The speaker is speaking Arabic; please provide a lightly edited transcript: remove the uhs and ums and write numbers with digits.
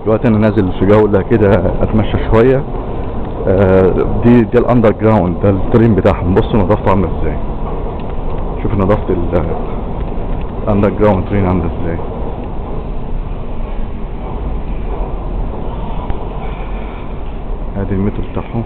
دلوقتي انا نازل في جولة كده اتمشى شوية. دي الاندر جراوند، ده الترين بتاعهم. بصوا نظافته عاملة ازاي، شوف نظافة الاندر جراوند ترين عاملة ازاي. ادي المترو بتاعهم.